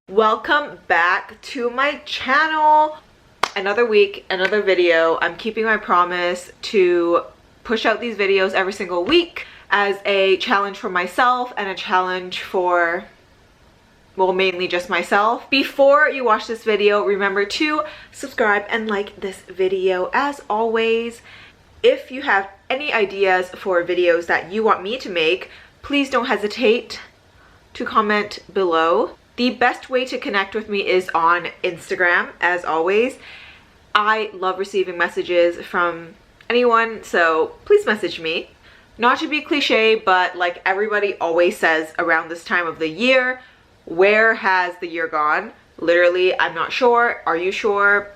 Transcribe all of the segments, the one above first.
Welcome back to my channel. Another week, another video. I'm keeping my promise to push out these videos every single week as a challenge for myself and a challenge for, well, mainly just myself. Before you watch this video, remember to subscribe and like this video as always. If you have any ideas for videos that you want me to make, please don't hesitate to comment below. The best way to connect with me is on Instagram, as always. I love receiving messages from anyone, so please message me. Not to be cliche, but like everybody always says around this time of the year, where has the year gone? Literally, I'm not sure. Are you sure?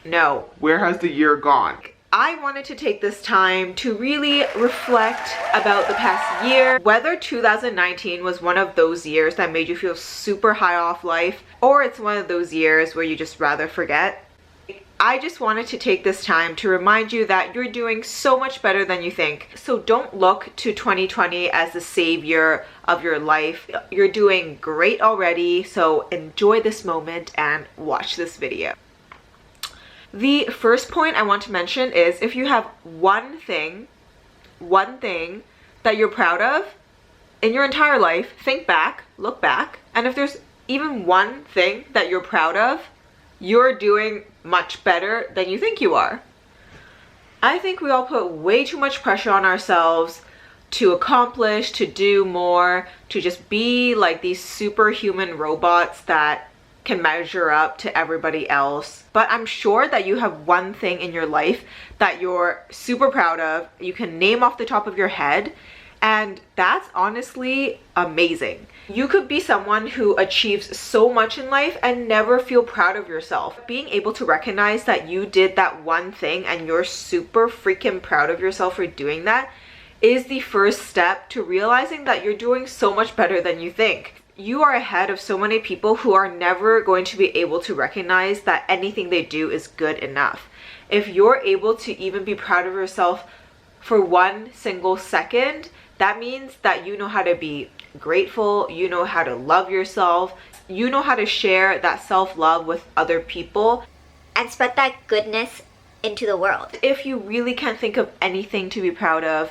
No. Where has the year gone? I wanted to take this time to really reflect about the past year, whether 2019 was one of those years that made you feel super high off life, or it's one of those years where you just rather forget. I just wanted to take this time to remind you that you're doing so much better than you think. So don't look to 2020 as the savior of your life. You're doing great already, so enjoy this moment and watch this video. The first point I want to mention is if you have one thing that you're proud of in your entire life, think back, look back, and if there's even one thing that you're proud of, you're doing much better than you think you are. I think we all put way too much pressure on ourselves to accomplish, to do more, to just be like these superhuman robots that can measure up to everybody else. But I'm sure that you have one thing in your life that you're super proud of, you can name off the top of your head, and that's honestly amazing. You could be someone who achieves so much in life and never feel proud of yourself. Being able to recognize that you did that one thing and you're super freaking proud of yourself for doing that is the first step to realizing that you're doing so much better than you think. You are ahead of so many people who are never going to be able to recognize that anything they do is good enough. If you're able to even be proud of yourself for one single second, that means that you know how to be grateful, you know how to love yourself, you know how to share that self-love with other people and spread that goodness into the world. If you really can't think of anything to be proud of,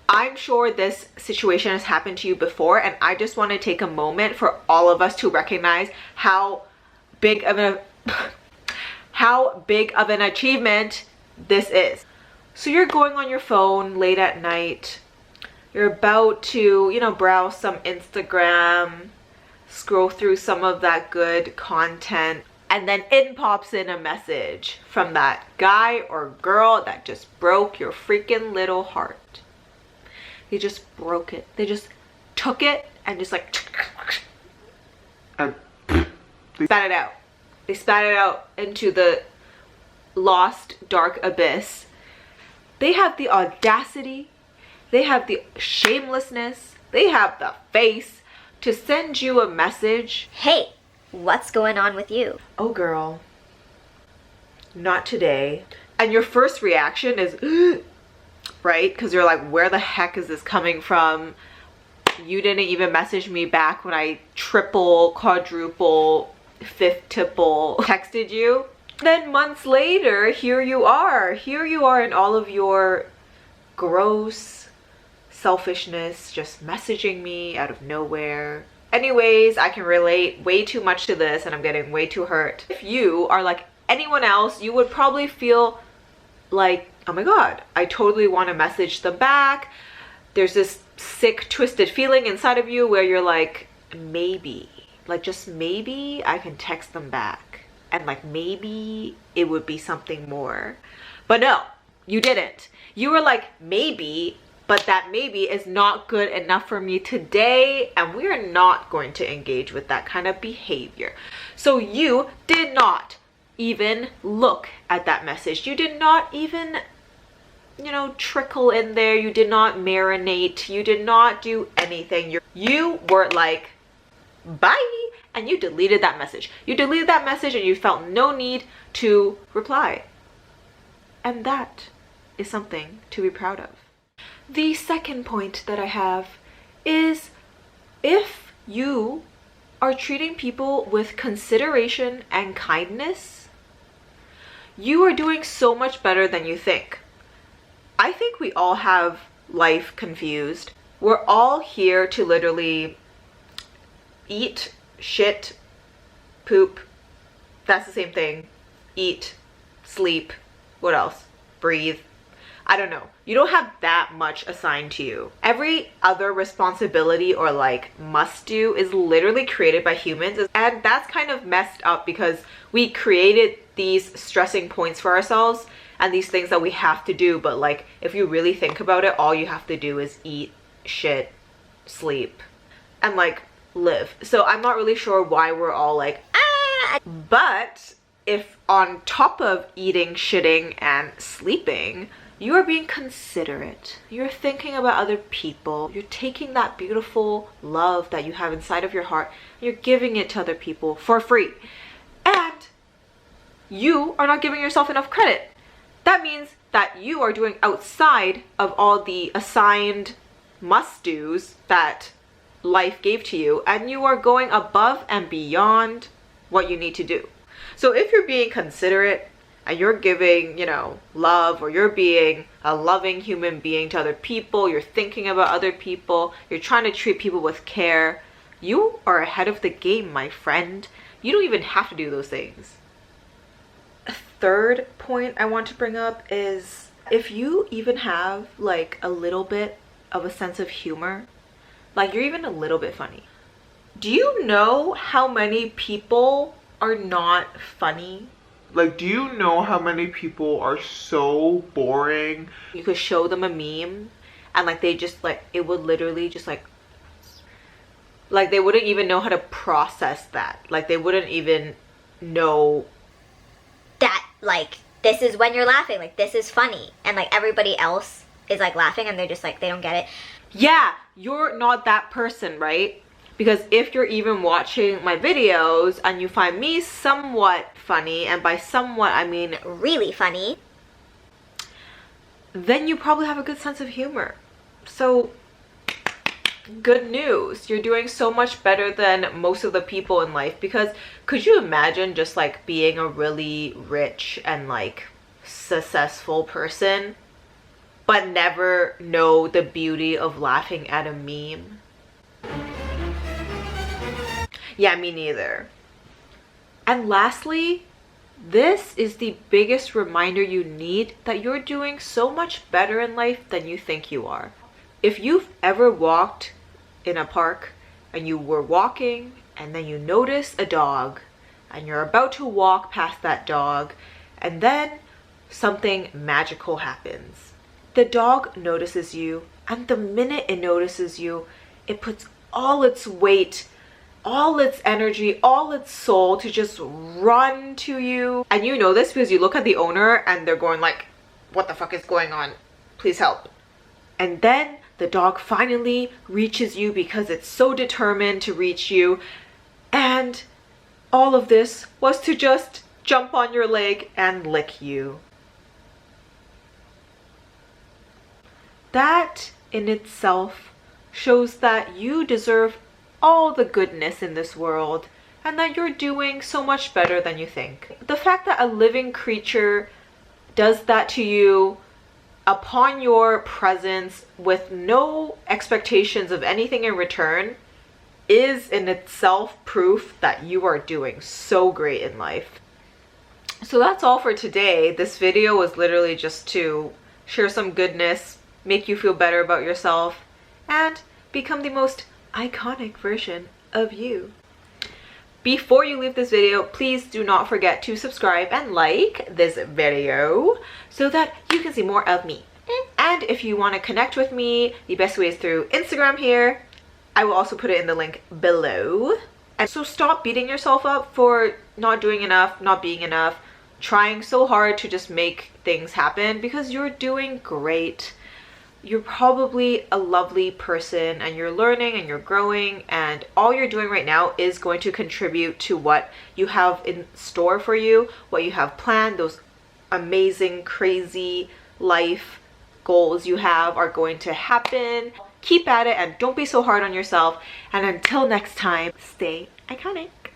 I'm sure this situation has happened to you before, and I just want to take a moment for all of us to recognize how big of an achievement this is. So you're going on your phone late at night, you're about to, browse some Instagram, scroll through some of that good content, and then in pops in a message from that guy or girl that just broke your freaking little heart. They just broke it. They just took it and just like spat it out. They spat it out into the lost dark abyss. They have the audacity, they have the shamelessness, they have the face to send you a message. Hey, what's going on with you? Oh girl, not today. And your first reaction is right? Because you're like, where the heck is this coming from? You didn't even message me back when I triple, quadruple, fiftuple texted you. Then months later, here you are in all of your gross selfishness, just messaging me out of nowhere. Anyways, I can relate way too much to this and I'm getting way too hurt. If you are like anyone else, you would probably feel like, oh my god, I totally want to message them back. There's this sick, twisted feeling inside of you where you're like, maybe, like just maybe I can text them back. And like maybe it would be something more. But no, you didn't. You were like, maybe, but that maybe is not good enough for me today. And we are not going to engage with that kind of behavior. So you did not even look at that message. You did not even trickle in there. You did not marinate. You did not do anything. You were like, bye, and you deleted that message. You deleted that message and you felt no need to reply. And that is something to be proud of. The second point that I have is if you are treating people with consideration and kindness, you are doing so much better than you think. I think we all have life confused. We're all here to literally eat, shit, poop. That's the same thing. Eat, sleep, what else? Breathe. I don't know. You don't have that much assigned to you. Every other responsibility or like must do is literally created by humans, and that's kind of messed up because we created these stressing points for ourselves and these things that we have to do, but like if you really think about it, all you have to do is eat, shit, sleep, and like live. So I'm not really sure why we're all like but if on top of eating, shitting, and sleeping, you are being considerate, you're thinking about other people, you're taking that beautiful love that you have inside of your heart, you're giving it to other people for free, and you are not giving yourself enough credit. That means that you are doing outside of all the assigned must-dos that life gave to you, and you are going above and beyond what you need to do. So if you're being considerate and you're giving, you know, love, or you're being a loving human being to other people, you're thinking about other people, you're trying to treat people with care, you are ahead of the game, my friend. You don't even have to do those things. A third point I want to bring up is if you even have like a little bit of a sense of humor, like you're even a little bit funny. Do you know how many people are not funny? Like, do you know how many people are so boring? You could show them a meme and like they just like, it would literally just like they wouldn't even know how to process that. Like they wouldn't even know that like this is when you're laughing, like this is funny, and like everybody else is like laughing and they're just like they don't get it. Yeah, you're not that person, right? Because if you're even watching my videos and you find me somewhat funny, and by somewhat I mean really funny, then you probably have a good sense of humor. So good news, you're doing so much better than most of the people in life. Because could you imagine just like being a really rich and like successful person but never know the beauty of laughing at a meme? Yeah, me neither. And lastly, this is the biggest reminder you need that you're doing so much better in life than you think you are. If you've ever walked in a park and you were walking and then you notice a dog and you're about to walk past that dog, and then something magical happens. The dog notices you, and the minute it notices you, it puts all its weight, all its energy, all its soul to just run to you. And you know this because you look at the owner and they're going like, what the fuck is going on? Please help. And then the dog finally reaches you because it's so determined to reach you. And all of this was to just jump on your leg and lick you. That in itself shows that you deserve all the goodness in this world and that you're doing so much better than you think. The fact that a living creature does that to you upon your presence with no expectations of anything in return is in itself proof that you are doing so great in life. So that's all for today. This video was literally just to share some goodness, make you feel better about yourself, and become the most iconic version of you. Before you leave this video, please do not forget to subscribe and like this video so that you can see more of me. And if you want to connect with me, the best way is through Instagram here. I will also put it in the link below. And so stop beating yourself up for not doing enough, not being enough, trying so hard to just make things happen, because you're doing great. You're probably a lovely person and you're learning and you're growing, and all you're doing right now is going to contribute to what you have in store for you, what you have planned, those amazing, crazy life goals you have are going to happen. Keep at it and don't be so hard on yourself. And until next time, stay iconic.